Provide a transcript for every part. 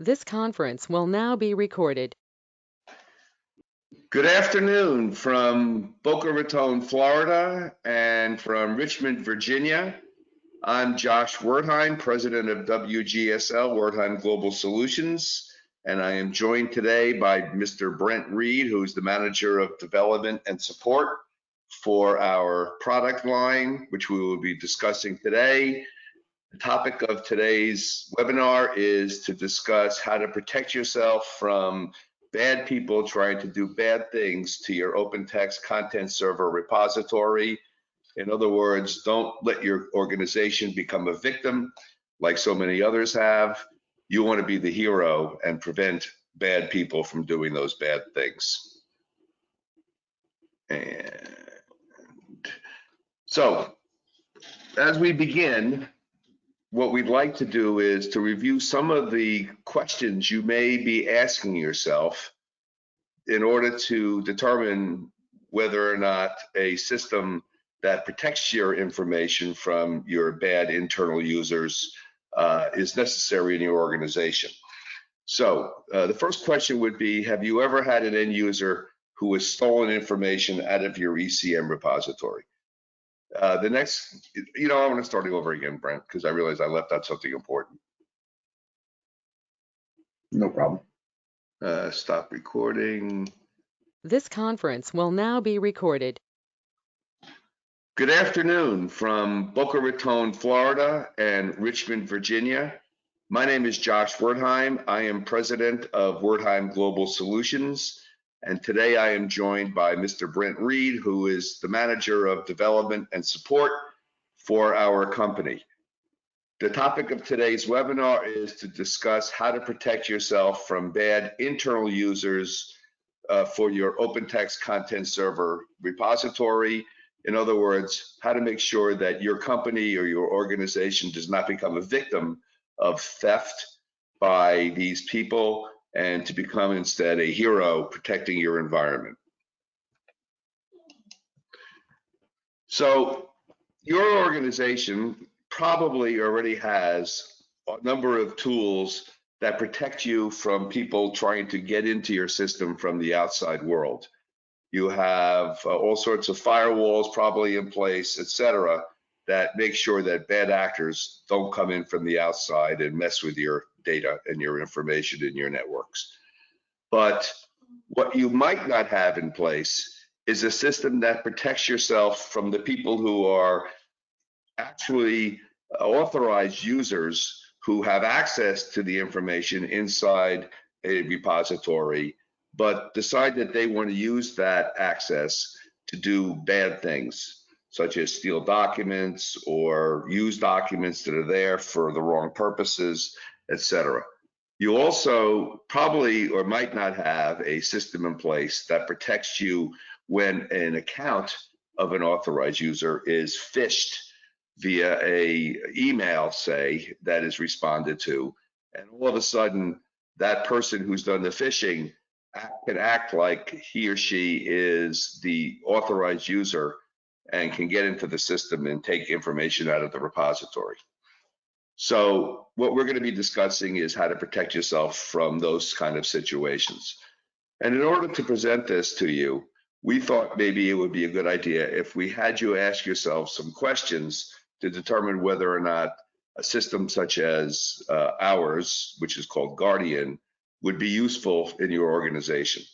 This conference will now be recorded. Good afternoon from Boca Raton, Florida, and from Richmond, Virginia. I'm Josh Wertheim, president of WGSL, Wertheim Global Solutions, and I am joined today by Mr. Brent Reed, who's the manager of development and support for our product line, which we will be discussing today. The topic of today's webinar is to discuss how to protect yourself from bad people trying to do bad things to your open text content server repository. In other words, don't let your organization become a victim like so many others have. You want to be the hero and prevent bad people from doing those bad things. And so, as we begin, what we'd like to do is to review some of the questions you may be asking yourself in order to determine whether or not a system that protects your information from your bad internal users is necessary in your organization. So the first question would be, have you ever had an end user who has stolen information out of your ECM repository? The next, I want to start it over again, Brent, because I realized I left out something important. No problem. Stop recording. This conference will now be recorded. Good afternoon from Boca Raton, Florida, and Richmond, Virginia. My name is Josh Wertheim. I am president of Wertheim Global Solutions. And today I am joined by Mr. Brent Reed, who is the manager of development and support for our company. The topic of today's webinar is to discuss how to protect yourself from bad internal users for your open text content server repository. In other words, how to make sure that your company or your organization does not become a victim of theft by these people, and to become instead a hero protecting your environment. So your organization probably already has a number of tools that protect you from people trying to get into your system from the outside world. You have all sorts of firewalls probably in place, etc., that make sure that bad actors don't come in from the outside and mess with your data and your information in your networks. But what you might not have in place is a system that protects yourself from the people who are actually authorized users who have access to the information inside a repository, but decide that they want to use that access to do bad things, such as steal documents or use documents that are there for the wrong purposes, etc. You also probably or might not have a system in place that protects you when an account of an authorized user is phished via a email, say, that is responded to, and all of a sudden that person who's done the phishing can act like he or she is the authorized user and can get into the system and take information out of the repository. So what we're going to be discussing is how to protect yourself from those kind of situations. And in order to present this to you, we thought maybe it would be a good idea if we had you ask yourself some questions to determine whether or not a system such as ours, which is called Guardian, would be useful in your organization.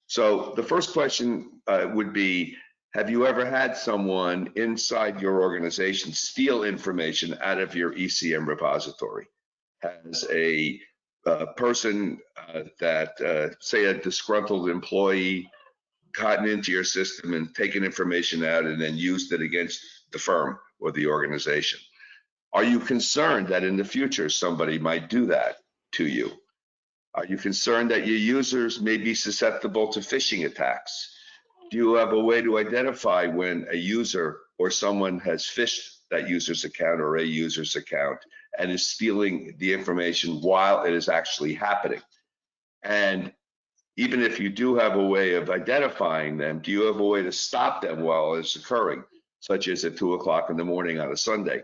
So the first question would be, have you ever had someone inside your organization steal information out of your ECM repository? Has a person that, say, a disgruntled employee gotten into your system and taken information out and then used it against the firm or the organization? Are you concerned that in the future somebody might do that to you? Are you concerned that your users may be susceptible to phishing attacks? Do you have a way to identify when a user or someone has phished that user's account or a user's account and is stealing the information while it is actually happening? And even if you do have a way of identifying them, do you have a way to stop them while it's occurring, such as at 2 o'clock in the morning on a Sunday?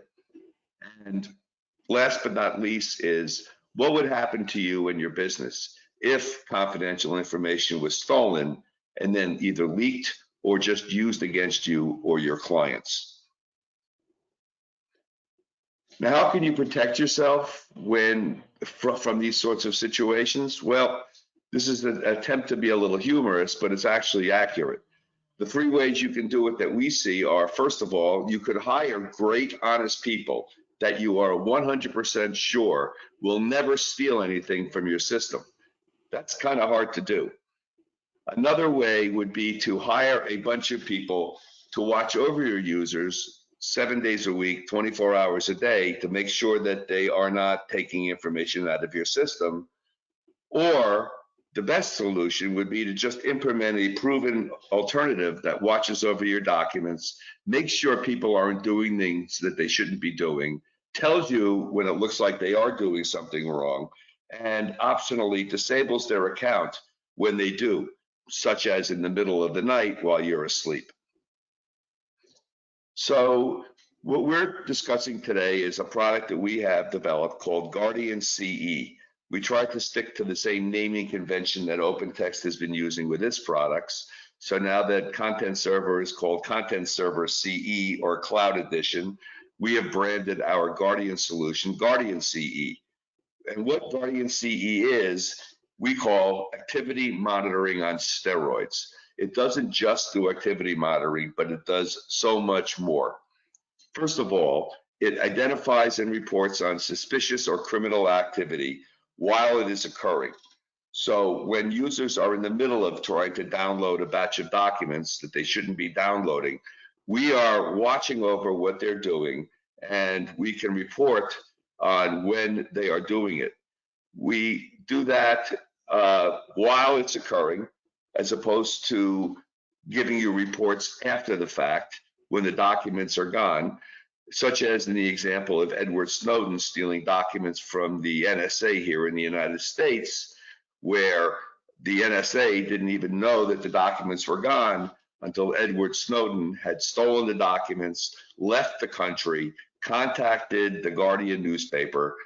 And last but not least is, What would happen to you and your business if confidential information was stolen and then either leaked or just used against you or your clients? Now, how can you protect yourself from these sorts of situations? Well, this is an attempt to be a little humorous, but it's actually accurate. The three ways you can do it that we see are, first of all, you could hire great, honest people that you are 100% sure will never steal anything from your system. That's kind of hard to do. Another way would be to hire a bunch of people to watch over your users 7 days a week, 24 hours a day, to make sure that they are not taking information out of your system. Or the best solution would be to just implement a proven alternative that watches over your documents, makes sure people aren't doing things that they shouldn't be doing, tells you when it looks like they are doing something wrong, and optionally disables their account when they do, such as in the middle of the night while you're asleep. So what we're discussing today is a product that we have developed called Guardian CE. We tried to stick to the same naming convention that OpenText has been using with its products. So now that Content Server is called Content Server CE or Cloud Edition, we have branded our Guardian solution Guardian CE. And what Guardian CE is, we call activity monitoring on steroids. It doesn't just do activity monitoring, but it does so much more. First of all, it identifies and reports on suspicious or criminal activity while it is occurring. So when users are in the middle of trying to download a batch of documents that they shouldn't be downloading, we are watching over what they're doing, and we can report on when they are doing it. We do that while it's occurring, as opposed to giving you reports after the fact when the documents are gone, such as in the example of Edward Snowden stealing documents from the NSA here in the United States, where the NSA didn't even know that the documents were gone until Edward Snowden had stolen the documents, left the country, contacted the Guardian newspaper,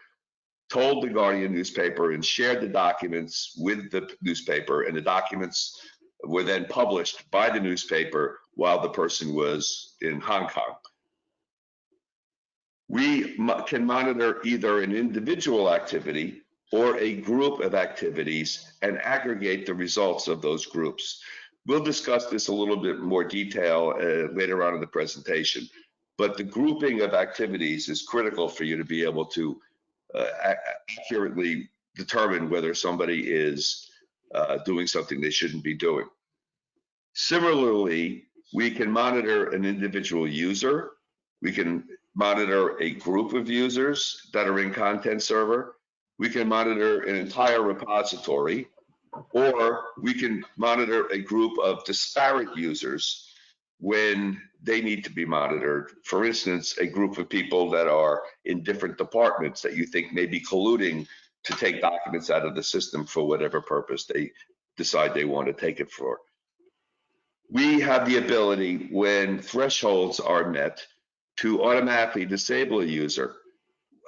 told the Guardian newspaper, and shared the documents with the newspaper, and the documents were then published by the newspaper while the person was in Hong Kong. We can monitor either an individual activity or a group of activities and aggregate the results of those groups. We'll discuss this a little bit more detail later on in the presentation, but the grouping of activities is critical for you to be able to accurately determine whether somebody is doing something they shouldn't be doing. Similarly, we can monitor an individual user. We can monitor a group of users that are in Content Server. We can monitor an entire repository, or we can monitor a group of disparate users when they need to be monitored. For instance, a group of people that are in different departments that you think may be colluding to take documents out of the system for whatever purpose they decide they want to take it for. We have the ability, when thresholds are met, to automatically disable a user.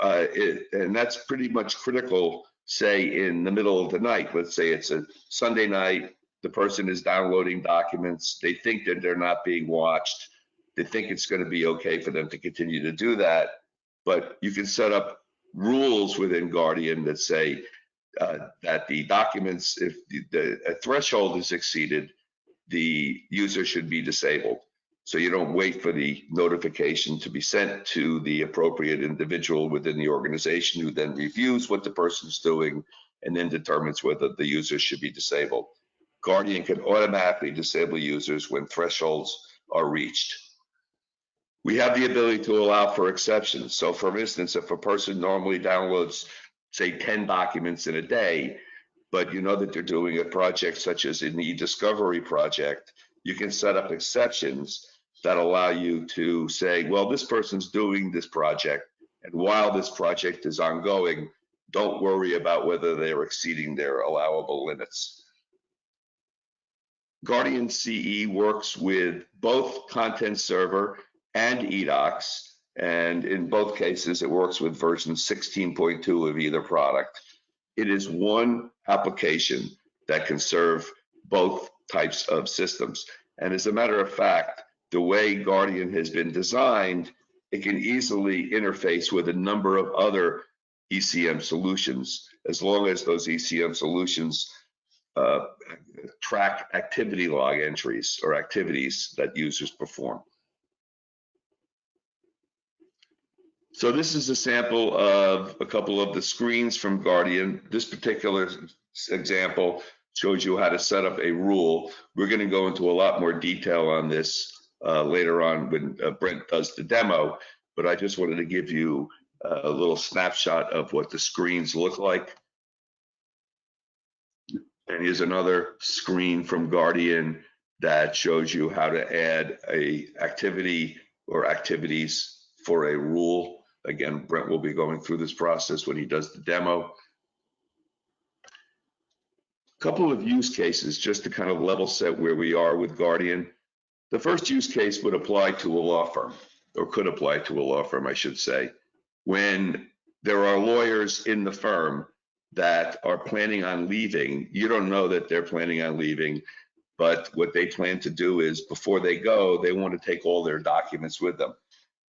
And that's pretty much critical, say, in the middle of the night. Let's say it's a Sunday night, the person is downloading documents, they think that they're not being watched, they think it's going to be okay for them to continue to do that, but you can set up rules within Guardian that say that the documents, if a threshold is exceeded, the user should be disabled. So you don't wait for the notification to be sent to the appropriate individual within the organization, who then reviews what the person's doing and then determines whether the user should be disabled. Guardian can automatically disable users when thresholds are reached. We have the ability to allow for exceptions. So for instance, if a person normally downloads, say, 10 documents in a day, but you know that they're doing a project such as an e-discovery project, you can set up exceptions that allow you to say, well, this person's doing this project, and while this project is ongoing, don't worry about whether they're exceeding their allowable limits. Guardian CE works with both Content Server and eDocs, and in both cases, it works with version 16.2 of either product. It is one application that can serve both types of systems. And as a matter of fact, the way Guardian has been designed, it can easily interface with a number of other ECM solutions, as long as those ECM solutions uh, track activity log entries or activities that users perform. So this is a sample of a couple of the screens from Guardian. This particular example shows you how to set up a rule. We're going to go into a lot more detail on this later on when Brent does the demo, but I just wanted to give you a little snapshot of what the screens look like. And here's another screen from Guardian that shows you how to add a activity or activities for a rule. Again, Brent will be going through this process when he does the demo. A couple of use cases just to kind of level set where we are with Guardian. The first use case would apply to a law firm, or could apply to a law firm, I should say, when there are lawyers in the firm that are planning on leaving. You don't know that they're planning on leaving, but what they plan to do is before they go, they want to take all their documents with them.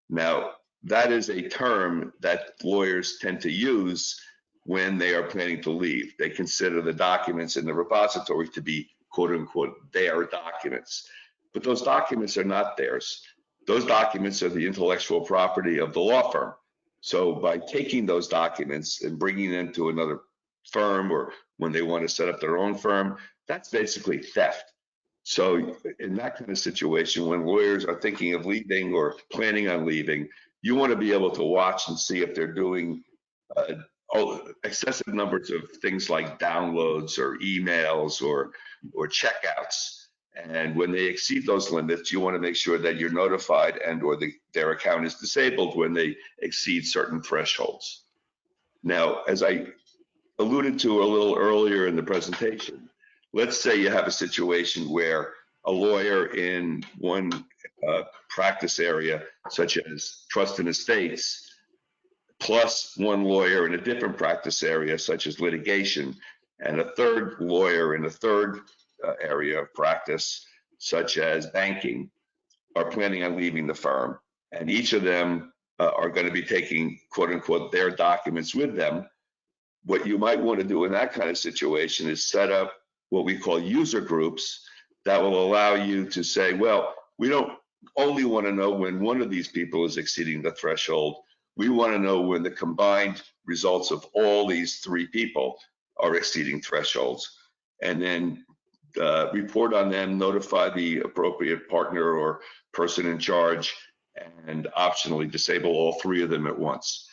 Now, that is a term that lawyers tend to use when they are planning to leave. They consider the documents in the repository to be quote unquote their documents, but those documents are not theirs. Those documents are the intellectual property of the law firm. So by taking those documents and bringing them to another firm, or when they want to set up their own firm, that's basically theft. So in that kind of situation, when lawyers are thinking of leaving or planning on leaving, you want to be able to watch and see if they're doing excessive numbers of things like downloads or emails or checkouts. And when they exceed those limits, you want to make sure that you're notified and or their account is disabled when they exceed certain thresholds. Now, as I alluded to a little earlier in the presentation, let's say you have a situation where a lawyer in one practice area, such as trust and estates, plus one lawyer in a different practice area, such as litigation, and a third lawyer in a third area of practice, such as banking, are planning on leaving the firm. And each of them are going to be taking, quote unquote, their documents with them. What you might want to do in that kind of situation is set up what we call user groups that will allow you to say, well, we don't only want to know when one of these people is exceeding the threshold. We want to know when the combined results of all these three people are exceeding thresholds, and then report on them, notify the appropriate partner or person in charge, and optionally disable all three of them at once.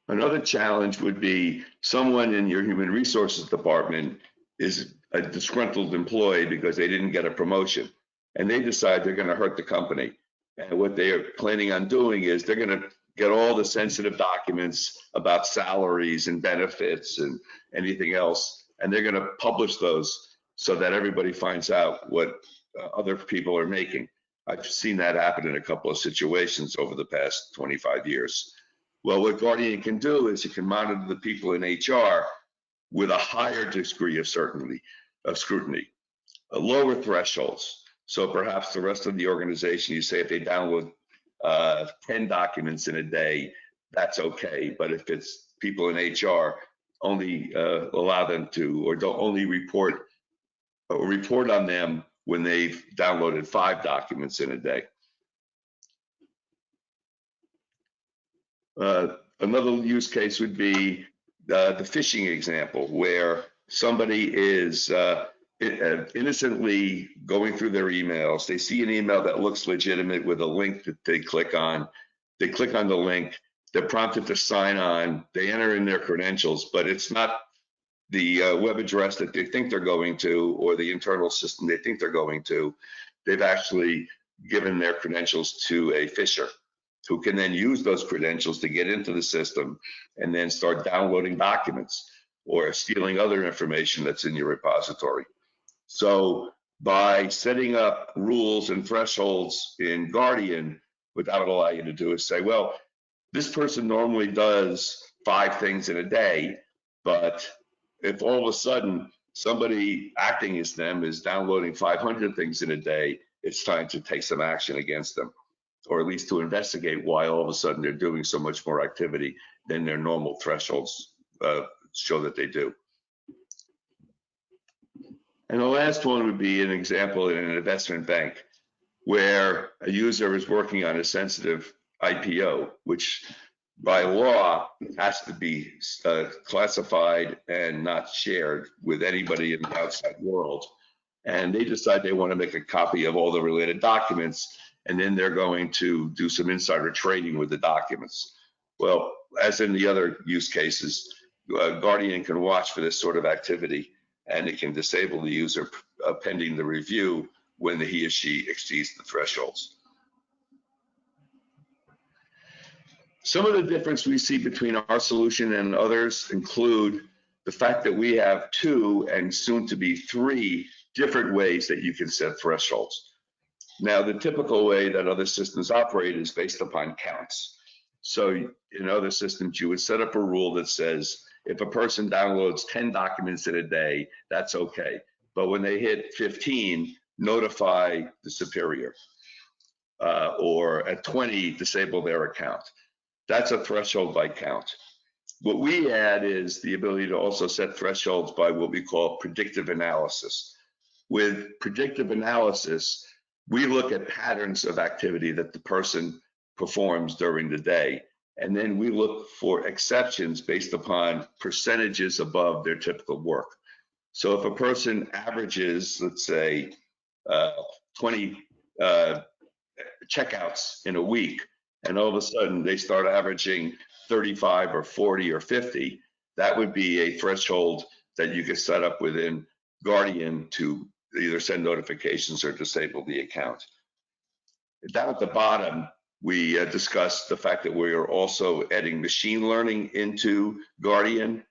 Another challenge would be someone in your human resources department is a disgruntled employee because they didn't get a promotion, and they decide they're going to hurt the company. And what they are planning on doing is they're going to get all the sensitive documents about salaries and benefits and anything else, and they're going to publish those so that everybody finds out what other people are making. I've seen that happen in a couple of situations over the past 25 years. Well, what Guardian can do is it can monitor the people in HR with a higher degree of scrutiny, lower thresholds. So perhaps the rest of the organization, you say if they download 10 documents in a day, that's okay. But if it's people in HR, only allow them to, or don't only report on them when they've downloaded 5 documents in a day. Another use case would be the phishing example, where somebody is innocently going through their emails. They see an email that looks legitimate with a link that they click on. They click on the link. They're prompted to sign on. They enter in their credentials, but it's not the web address that they think they're going to or the internal system they think they're going to. They've actually given their credentials to a phisher, who can then use those credentials to get into the system and then start downloading documents or stealing other information that's in your repository. So by setting up rules and thresholds in Guardian, what that would allow you to do is say, well, this person normally does 5 things in a day, but if all of a sudden somebody acting as them is downloading 500 things in a day, it's time to take some action against them, or at least to investigate why all of a sudden they're doing so much more activity than their normal thresholds show that they do. And the last one would be an example in an investment bank where a user is working on a sensitive IPO, which by law has to be classified and not shared with anybody in the outside world. And they decide they want to make a copy of all the related documents, and then they're going to do some insider trading with the documents. Well, as in the other use cases, Guardian can watch for this sort of activity, and it can disable the user pending the review when he or she exceeds the thresholds. Some of the difference we see between our solution and others include the fact that we have 2 and soon to be 3 different ways that you can set thresholds. Now, the typical way that other systems operate is based upon counts. So in other systems, you would set up a rule that says if a person downloads 10 documents in a day, that's okay. But when they hit 15, notify the superior. Or at 20, disable their account. That's a threshold by count. What we add is the ability to also set thresholds by what we call predictive analysis. With predictive analysis, we look at patterns of activity that the person performs during the day, and then we look for exceptions based upon percentages above their typical work. So if a person averages, let's say, 20 checkouts in a week, and all of a sudden they start averaging 35 or 40 or 50, that would be a threshold that you could set up within Guardian to either send notifications or disable the account. Down at the bottom, we discussed the fact that we are also adding machine learning into Guardian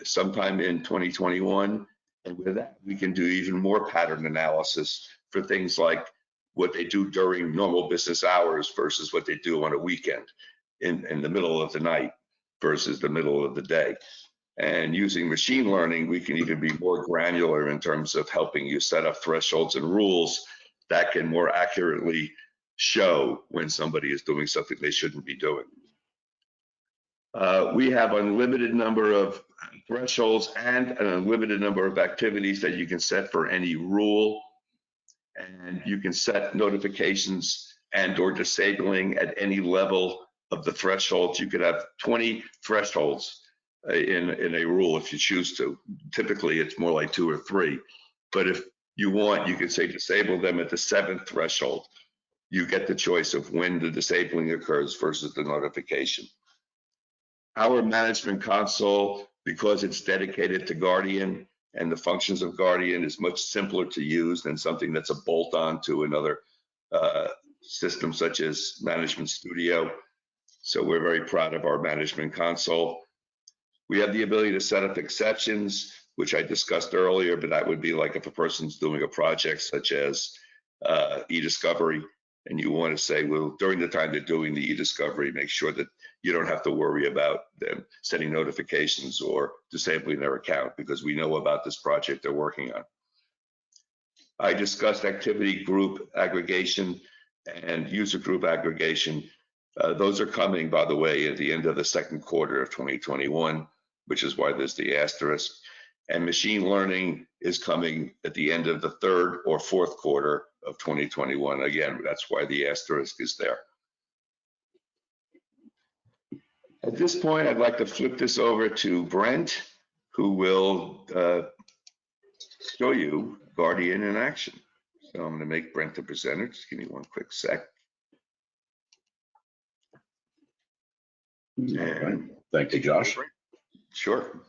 sometime in 2021. And with that, we can do even more pattern analysis for things like what they do during normal business hours versus what they do on a weekend in the middle of the night versus the middle of the day. And using machine learning, we can even be more granular in terms of helping you set up thresholds and rules that can more accurately show when somebody is doing something they shouldn't be doing. We have unlimited number of thresholds and an unlimited number of activities that you can set for any rule. And you can set notifications and or disabling at any level of the thresholds. You could have 20 thresholds in a rule if you choose to. Typically, it's more like 2 or 3. But if you want, you could say disable them at the 7th threshold. You get the choice of when the disabling occurs versus the notification. Our management console, because it's dedicated to Guardian, and the functions of Guardian is much simpler to use than something that's a bolt-on to another system such as Management Studio. So we're very proud of our management console. We have the ability to set up exceptions, which I discussed earlier, but that would be like if a person's doing a project such as e-discovery, and you want to say, well, during the time they're doing the e-discovery, make sure that you don't have to worry about them sending notifications or disabling their account because we know about this project they're working on. I discussed activity group aggregation and user group aggregation. Those are coming, by the way, at the end of the second quarter of 2021, which is why there's the asterisk. And machine learning is coming at the end of the third or fourth quarter of 2021. Again, that's why the asterisk is there. At this point, I'd like to flip this over to Brent, who will show you Guardian in action. So I'm going to make Brent the presenter. Just give me one quick sec. And thank you, Josh. Sure.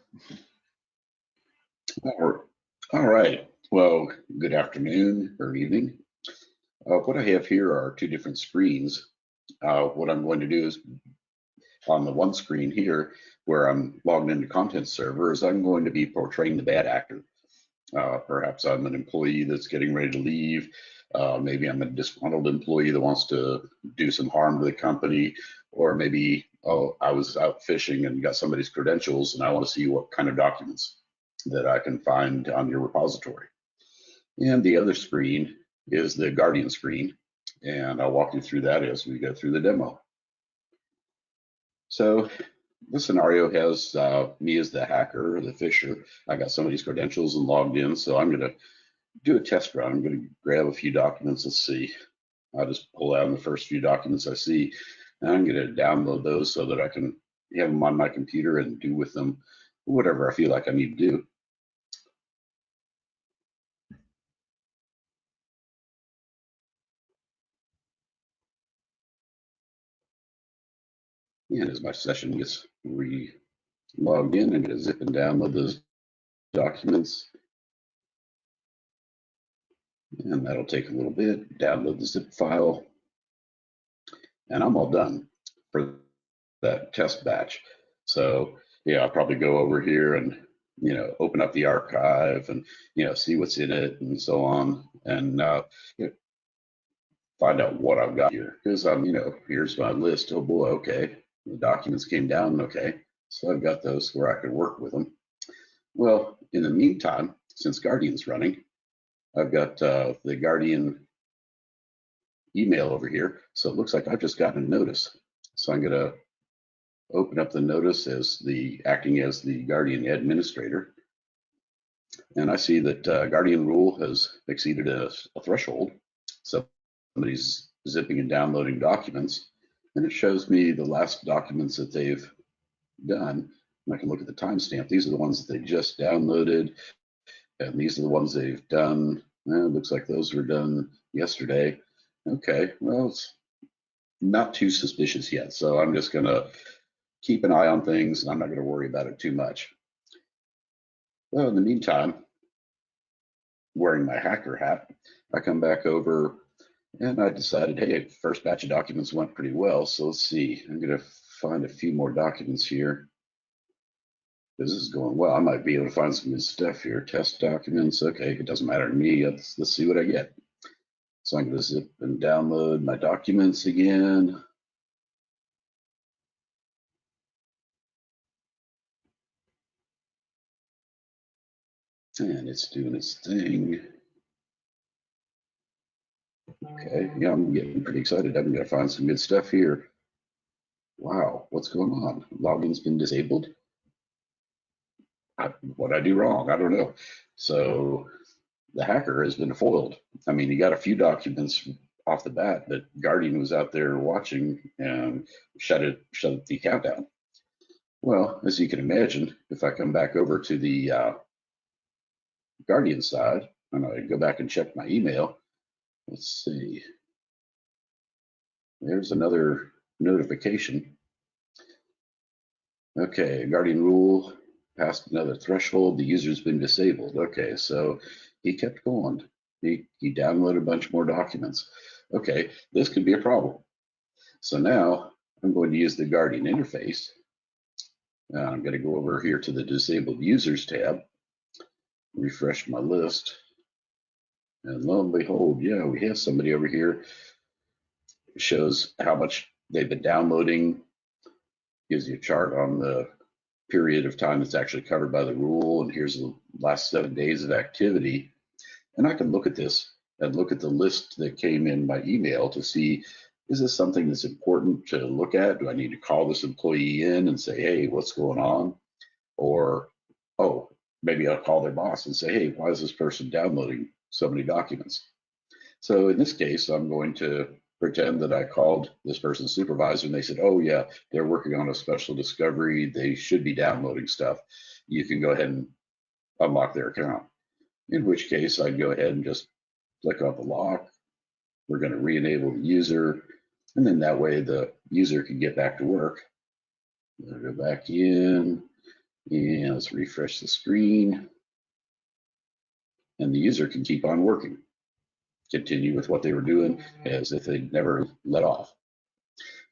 All right. Well, good afternoon or evening. What I have here are 2 different screens. What I'm going to do is on the one screen here, where I'm logged into Content Server, is I'm going to be portraying the bad actor. Perhaps I'm an employee that's getting ready to leave. Maybe I'm a disgruntled employee that wants to do some harm to the company, Or maybe, oh, I was out fishing and got somebody's credentials and I want to see what kind of documents that I can find on your repository. And the other screen is the Guardian screen, and I'll walk you through that as we go through the demo. So this scenario has me as the hacker or the fisher. I got somebody's credentials and logged in, so I'm going to do a test run. I'm going to grab a few documents. Let's see. I'll just pull out the first few documents I see, and I'm going to download those so that I can have them on my computer and do with them whatever I feel like I need to do. And as my session gets logged in, I'm going to zip and download those documents. And that'll take a little bit. Download the zip file. And I'm all done for that test batch. So yeah, I'll probably go over here and open up the archive and see what's in it and so on, and find out what I've got here, because I'm here's my list. Oh boy, okay, the documents came down. Okay, so I've got those where I can work with them. Well, in the meantime, since Guardian's running, I've got the Guardian email over here. So it looks like I've just gotten a notice. So I'm going to open up the notice as acting as the Guardian administrator. And I see that Guardian rule has exceeded a threshold. So somebody's zipping and downloading documents, and it shows me the last documents that they've done. And I can look at the timestamp. These are the ones that they just downloaded, and these are the ones they've done. Well, it looks like those were done yesterday. Okay, well, it's not too suspicious yet, so I'm just going to keep an eye on things, and I'm not going to worry about it too much. Well, in the meantime, wearing my hacker hat, I come back over and I decided, hey, first batch of documents went pretty well. So let's see, I'm going to find a few more documents here. This is going well. I might be able to find some good stuff here. Test documents. Okay, it doesn't matter to me. Let's see what I get. So I'm going to zip and download my documents again. And it's doing its thing. Okay, yeah, I'm getting pretty excited. I'm going to find some good stuff here. Wow, what's going on? Login's been disabled. What I do wrong? I don't know. So the hacker has been foiled. I mean, he got a few documents off the bat, but Guardian was out there watching and shut the account down. Well, as you can imagine, if I come back over to the Guardian side, and I go back and check my email, let's see. There's another notification. Okay, Guardian rule passed another threshold. The user's been disabled. Okay, so he kept going. He downloaded a bunch more documents. Okay, this could be a problem. So now I'm going to use the Guardian interface. I'm going to go over here to the disabled users tab, refresh my list, and lo and behold, yeah, we have somebody over here. It shows how much they've been downloading, gives you a chart on the period of time that's actually covered by the rule, and here's the last 7 days of activity. And I can look at this and look at the list that came in my email to see, is this something that's important to look at? Do I need to call this employee in and say, hey, what's going on? Or, oh, maybe I'll call their boss and say, hey, why is this person downloading so many documents? So in this case, I'm going to pretend that I called this person's supervisor and they said, oh yeah, they're working on a special discovery. They should be downloading stuff. You can go ahead and unlock their account. In which case I'd go ahead and just click on the lock. We're going to re-enable the user. And then that way the user can get back to work. We'll go back in and let's refresh the screen. And the user can keep on working. Continue with what they were doing as if they'd never let off.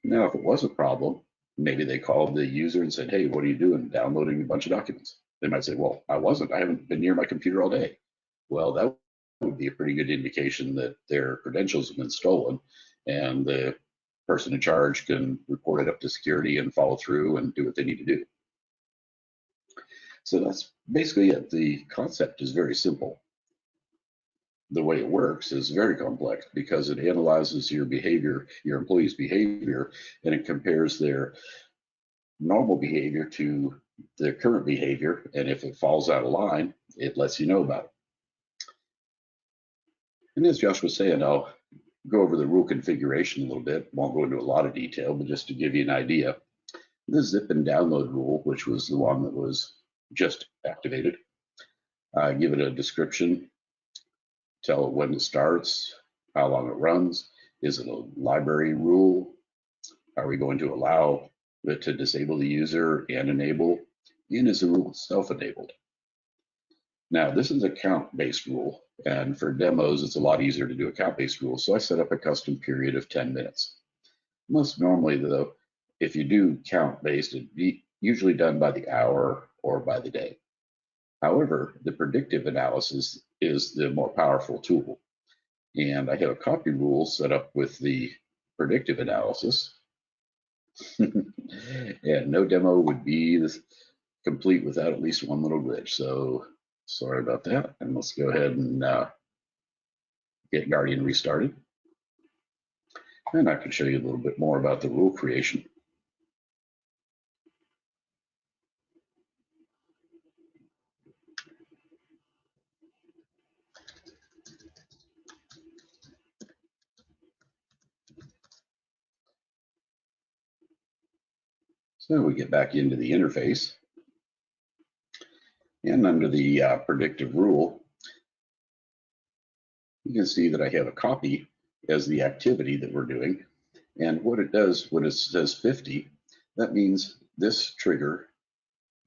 Now, if it was a problem, maybe they called the user and said, hey, what are you doing? Downloading a bunch of documents. They might say, well, I wasn't. I haven't been near my computer all day. Well, that would be a pretty good indication that their credentials have been stolen and the person in charge can report it up to security and follow through and do what they need to do. So that's basically it. The concept is very simple. The way it works is very complex because it analyzes your behavior, your employees' behavior, and it compares their normal behavior to their current behavior. And if it falls out of line, it lets you know about it. And as Josh was saying, I'll go over the rule configuration a little bit. Won't go into a lot of detail, but just to give you an idea. The zip and download rule, which was the one that was just activated, give it a description, tell it when it starts, how long it runs. Is it a library rule? Are we going to allow it to disable the user and enable? And is the rule itself enabled? Now, this is a count-based rule, and for demos, it's a lot easier to do a count-based rule. So I set up a custom period of 10 minutes. Most normally, though, if you do count-based, it'd be usually done by the hour or by the day. However, the predictive analysis is the more powerful tool. And I have a copy rule set up with the predictive analysis. And no demo would be complete without at least one little glitch. So sorry about that. And let's go ahead and get Guardian restarted. And I can show you a little bit more about the rule creation. So we get back into the interface. And under the predictive rule, you can see that I have a copy as the activity that we're doing. And what it does, when it says 50, that means this trigger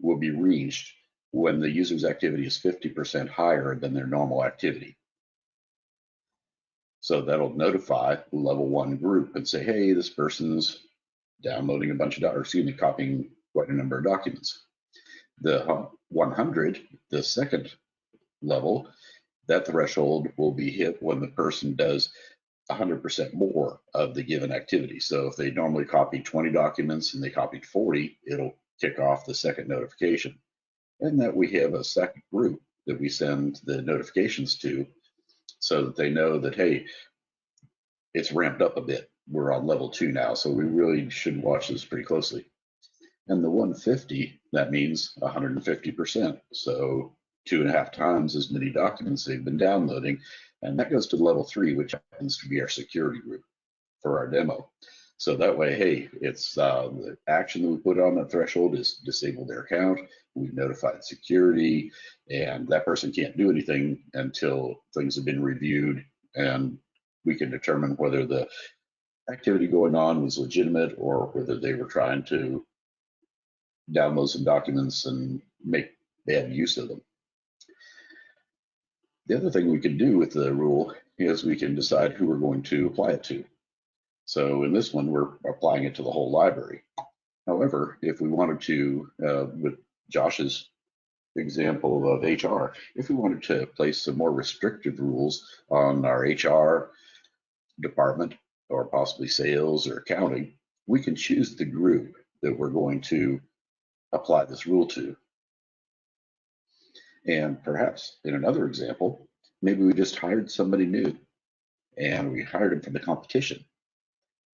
will be reached when the user's activity is 50% higher than their normal activity. So that'll notify the level 1 group and say, hey, this person's downloading a bunch of, copying quite a number of documents. The 100, the second level, that threshold will be hit when the person does 100% more of the given activity. So if they normally copy 20 documents and they copied 40, it'll kick off the second notification. And that we have a second group that we send the notifications to so that they know that, hey, it's ramped up a bit. We're on level 2 now, so we really should watch this pretty closely. And the 150, that means 150%. So 2.5 times as many documents they've been downloading. And that goes to level 3, which happens to be our security group for our demo. So that way, hey, it's the action that we put on that threshold is disable their account. We've notified security, and that person can't do anything until things have been reviewed and we can determine whether the activity going on was legitimate or whether they were trying to download some documents and make bad use of them. The other thing we can do with the rule is we can decide who we're going to apply it to. So in this one, we're applying it to the whole library. However, if we wanted to, with Josh's example of HR, if we wanted to place some more restrictive rules on our HR department or possibly sales or accounting, we can choose the group that we're going to apply this rule to. And perhaps in another example, maybe we just hired somebody new and we hired him from the competition.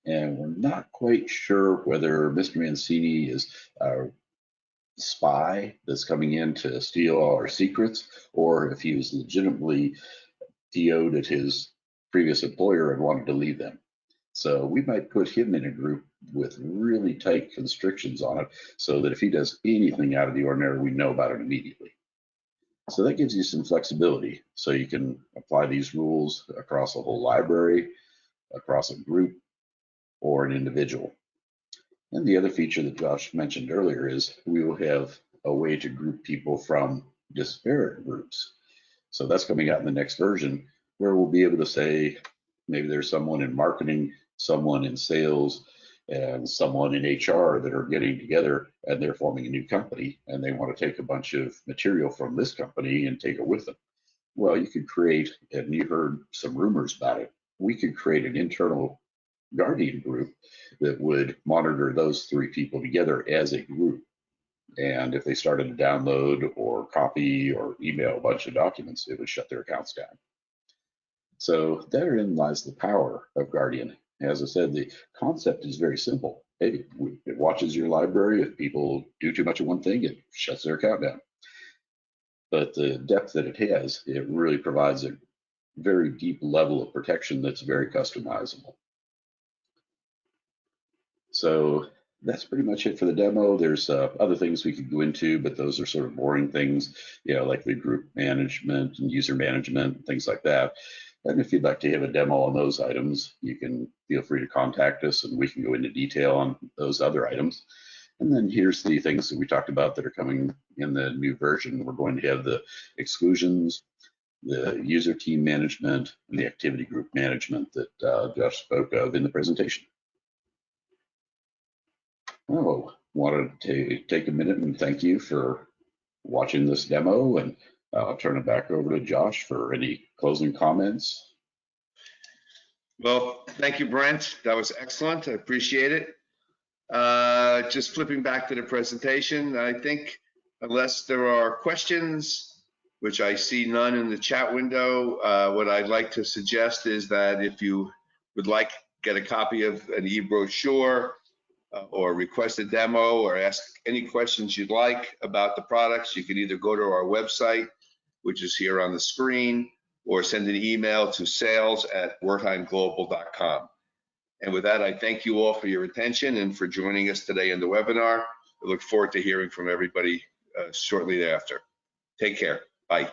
And we're not quite sure whether Mr. Mancini is a spy that's coming in to steal all our secrets, or if he was legitimately PO'd at his previous employer and wanted to leave them. So we might put him in a group with really tight constrictions on it so that if he does anything out of the ordinary, we know about it immediately. So that gives you some flexibility. So you can apply these rules across a whole library, across a group, or an individual. And the other feature that Josh mentioned earlier is we will have a way to group people from disparate groups. So that's coming out in the next version, where we'll be able to say, maybe there's someone in marketing, someone in sales, and someone in HR that are getting together and they're forming a new company and they want to take a bunch of material from this company and take it with them. Well, you could create, and you heard some rumors about it, we could create an internal guardian group that would monitor those 3 people together as a group. And if they started to download or copy or email a bunch of documents, it would shut their accounts down. So therein lies the power of Guardian. As I said, the concept is very simple. Hey, it watches your library. If people do too much of one thing, it shuts their account down. But the depth that it has, it really provides a very deep level of protection that's very customizable. So that's pretty much it for the demo. There's other things we could go into, but those are sort of boring things, like the group management and user management, things like that. And if you'd like to have a demo on those items, you can feel free to contact us and we can go into detail on those other items. And then here's the things that we talked about that are coming in the new version. We're going to have the exclusions, the user team management, and the activity group management that Josh spoke of in the presentation. Oh, wanted to take a minute and thank you for watching this demo, and I'll turn it back over to Josh for any closing comments. Well, thank you, Brent. That was excellent. I appreciate it. Just flipping back to the presentation, I think unless there are questions, which I see none in the chat window, what I'd like to suggest is that if you would like get a copy of an e-brochure or request a demo or ask any questions you'd like about the products, you can either go to our website, which is here on the screen, or send an email to sales@wertheimglobal.com. And with that, I thank you all for your attention and for joining us today in the webinar. I look forward to hearing from everybody shortly thereafter. Take care. Bye.